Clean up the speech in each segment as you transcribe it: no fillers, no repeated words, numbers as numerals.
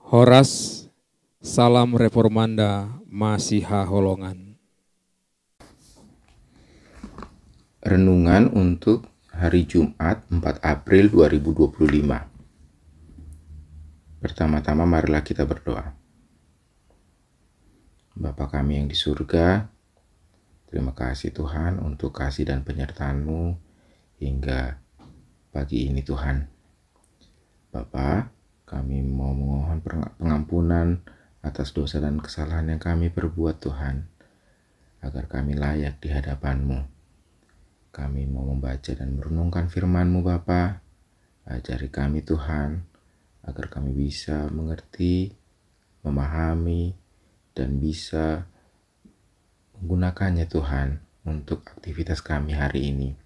Horas, salam reformanda, Masiha Holongan. Renungan untuk hari Jumat 4 April 2025. Pertama-tama marilah kita berdoa. Bapa kami yang di surga, terima kasih Tuhan untuk kasih dan penyertaan-Mu hingga pagi ini Tuhan. Bapa, kami mau memohon pengampunan atas dosa dan kesalahan yang kami perbuat Tuhan, agar kami layak di hadapan-Mu. Kami mau membaca dan merenungkan firman-Mu Bapa. Ajari kami Tuhan, agar kami bisa mengerti, memahami, dan bisa menggunakannya Tuhan untuk aktivitas kami hari ini.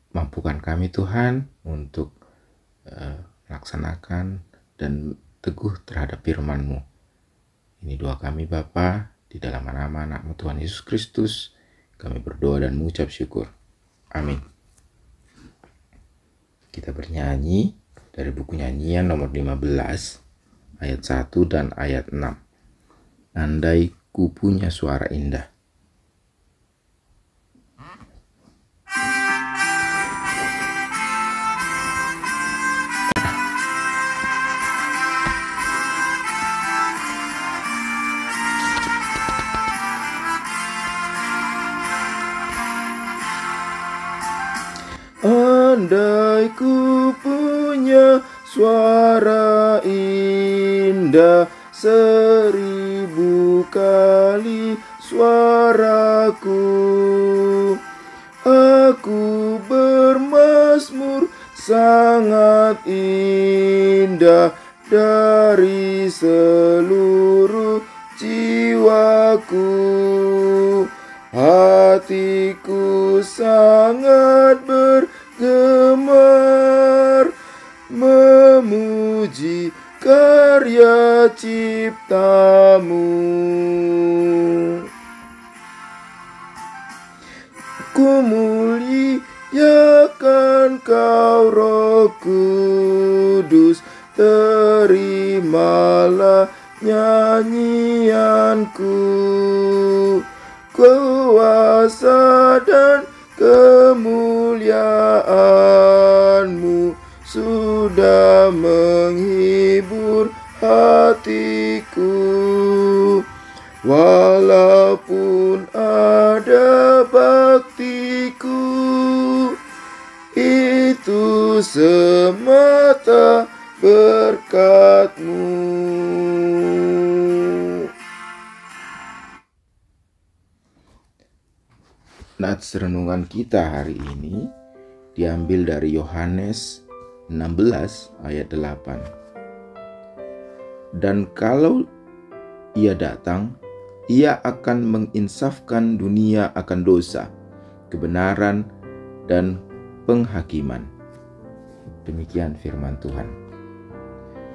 Mampukan kami Tuhan untuk melaksanakan dan teguh terhadap firman-Mu. Ini doa kami Bapa, di dalam nama anak-Mu Tuhan Yesus Kristus, kami berdoa dan mengucap syukur. Amin. Kita bernyanyi dari buku nyanyian nomor 15, ayat 1 dan ayat 6. Andai ku punya suara indah. Andai ku punya suara indah 1000 kali suaraku, aku bermazmur sangat indah dari seluruh jiwaku. Hatiku sangat bergemar memuji karya cipta-Mu. Ku muliakan Kau Roh Kudus, terimalah nyanyianku. Kuasa dan kemuliaan-Mu sudah menghibur hatiku. Walaupun ada baktiku, itu semata berkat-Mu. Nats renungan kita hari ini diambil dari Yohanes 16 ayat 8. Dan kalau Ia datang, Ia akan menginsafkan dunia akan dosa, kebenaran, dan penghakiman. Demikian firman Tuhan.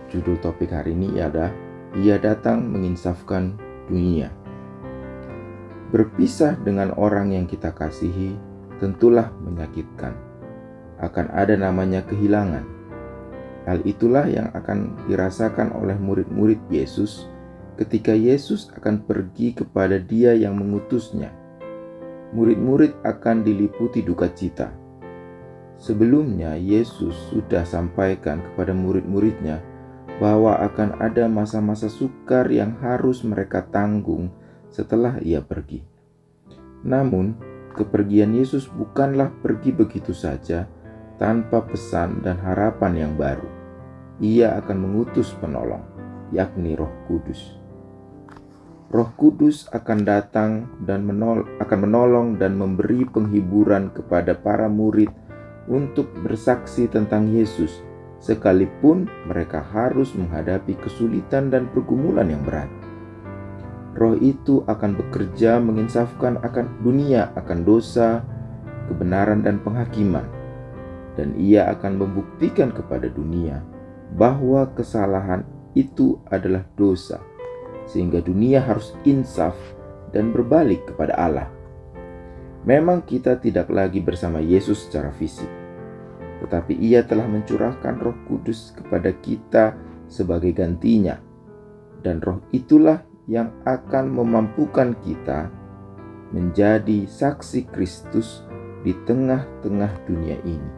Judul topik hari ini adalah Ia datang menginsafkan dunia. Berpisah dengan orang yang kita kasihi tentulah menyakitkan. Akan ada namanya kehilangan. Hal itulah yang akan dirasakan oleh murid-murid Yesus ketika Yesus akan pergi kepada Dia yang mengutusnya. Murid-murid akan diliputi duka cita. Sebelumnya Yesus sudah sampaikan kepada murid-muridnya bahwa akan ada masa-masa sukar yang harus mereka tanggung setelah Ia pergi. Namun, kepergian Yesus bukanlah pergi begitu saja tanpa pesan dan harapan yang baru. Ia akan mengutus penolong, yakni Roh Kudus. Roh Kudus akan datang dan akan menolong dan memberi penghiburan kepada para murid untuk bersaksi tentang Yesus, sekalipun mereka harus menghadapi kesulitan dan pergumulan yang berat. Roh itu akan bekerja menginsafkan akan dunia akan dosa, kebenaran, dan penghakiman. Dan Ia akan membuktikan kepada dunia bahwa kesalahan itu adalah dosa, sehingga dunia harus insaf dan berbalik kepada Allah. Memang kita tidak lagi bersama Yesus secara fisik, tetapi Ia telah mencurahkan Roh Kudus kepada kita sebagai gantinya. Dan Roh itulah yang akan memampukan kita menjadi saksi Kristus di tengah-tengah dunia ini.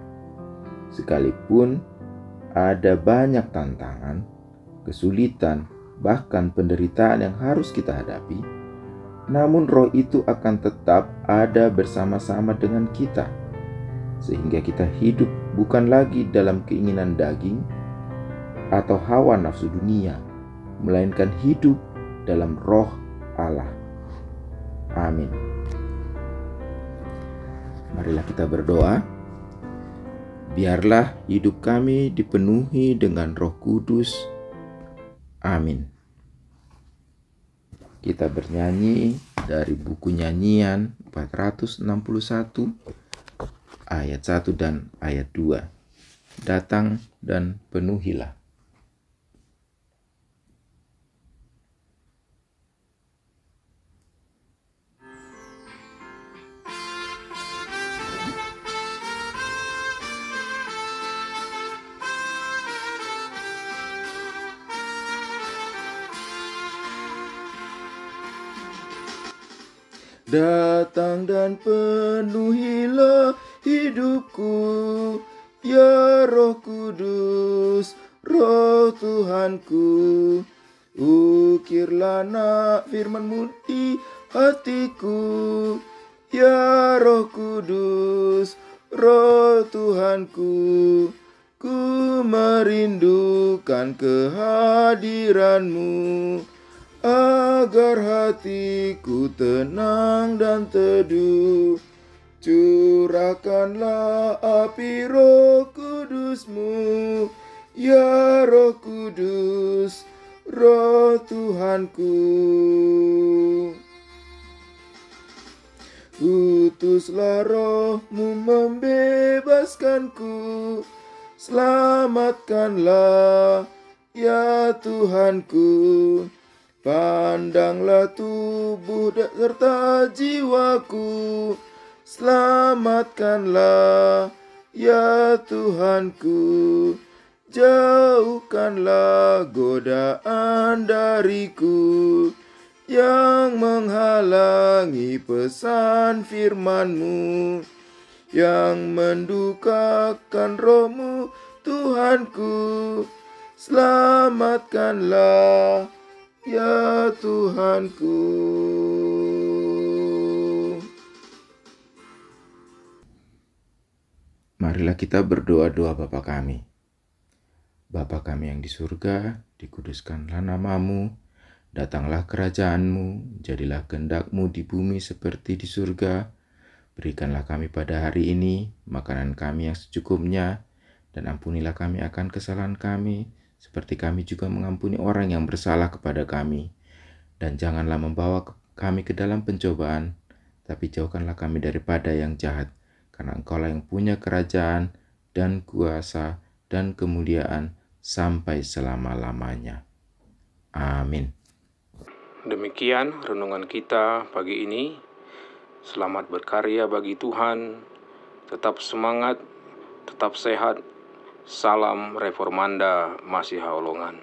Sekalipun ada banyak tantangan, kesulitan, bahkan penderitaan yang harus kita hadapi, namun Roh itu akan tetap ada bersama-sama dengan kita, sehingga kita hidup bukan lagi dalam keinginan daging atau hawa nafsu dunia, melainkan hidup dalam Roh Allah. Amin. Marilah kita berdoa. Biarlah hidup kami dipenuhi dengan Roh Kudus. Amin. Kita bernyanyi dari buku nyanyian 461 ayat 1 dan ayat 2. Datang dan penuhilah. Datang dan penuhilah hidupku, ya Roh Kudus, Roh Tuhanku. Ukirlah nak firman-Mu di hatiku, ya Roh Kudus, Roh Tuhanku. Ku merindukan kehadiran-Mu, agar hatiku tenang dan teduh. Curahkanlah api Roh Kudus-Mu, ya Roh Kudus, Roh Tuhanku. Utuslah Roh-Mu membebaskanku, selamatkanlah ya Tuhanku. Pandanglah tubuh serta jiwaku, selamatkanlah ya Tuhanku. Jauhkanlah godaan dariku yang menghalangi pesan firman-Mu, yang mendukakan Roh-Mu Tuhanku. Selamatkanlah ya Tuhanku. Marilah kita berdoa-doa Bapa kami. Bapa kami yang di surga, dikuduskanlah nama-Mu, datanglah kerajaan-Mu, jadilah kehendak-Mu di bumi seperti di surga. Berikanlah kami pada hari ini makanan kami yang secukupnya, dan ampunilah kami akan kesalahan kami, seperti kami juga mengampuni orang yang bersalah kepada kami. Dan janganlah membawa kami ke dalam pencobaan, tapi jauhkanlah kami daripada yang jahat, karena Engkau-lah yang punya kerajaan dan kuasa dan kemuliaan sampai selama-lamanya. Amin. Demikian renungan kita pagi ini. Selamat berkarya bagi Tuhan. Tetap semangat, tetap sehat. Salam Reformanda Masiha Holongan.